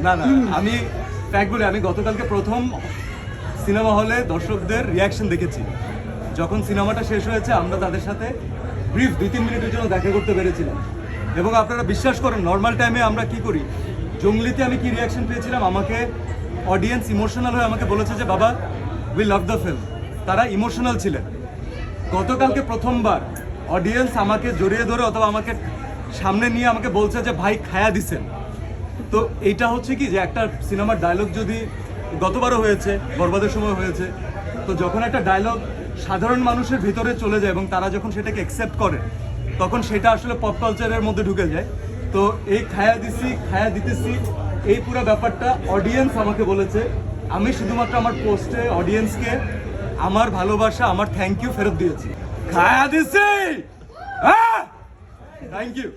না না, আমি ফ্যাক্ট বলি, আমি গতকালকে প্রথম সিনেমা হলে দর্শকদের রিয়াকশন দেখেছি। যখন সিনেমাটা শেষ হয়েছে আমরা তাদের সাথে ব্রিফ 2-3 মিনিটের জন্য দেখা করতে পেরেছিলাম। এবং আপনারা বিশ্বাস করেন, নর্মাল টাইমে আমরা কি করি, জঙ্গলিতে আমি কি রিয়াকশন পেয়েছিলাম, আমাকে অডিয়েন্স ইমোশনাল হয়ে আমাকে বলেছে যে বাবা উই লাভ দ্য ফিল্ম। তারা ইমোশনাল ছিলেন। গতকালকে প্রথমবার অডিয়েন্স আমাকে জড়িয়ে ধরে অথবা আমাকে সামনে নিয়ে আমাকে বলছে যে ভাই খায়া দিছেন। তো এইটা হচ্ছে কি যে একটা সিনেমার ডায়লগ যদি গতবারও হয়েছে, বরবাদের সময় হয়েছে, তো যখন একটা ডায়লগ সাধারণ মানুষের ভিতরে চলে যায় এবং তারা যখন সেটাকে অ্যাকসেপ্ট করে তখন সেটা আসলে পপ কালচারের মধ্যে ঢুকে যায়। তো এই খায়া দিছি, খায়া দিতেছি, এই পুরো ব্যাপারটা অডিয়েন্স আমাকে বলেছে। আমি শুধুমাত্র আমার পোস্টে অডিয়েন্সকে আমার ভালোবাসা, আমার থ্যাংক ইউ ফেরত দিয়েছি। খায়া দিছি, হ্যাঁ, থ্যাংক ইউ।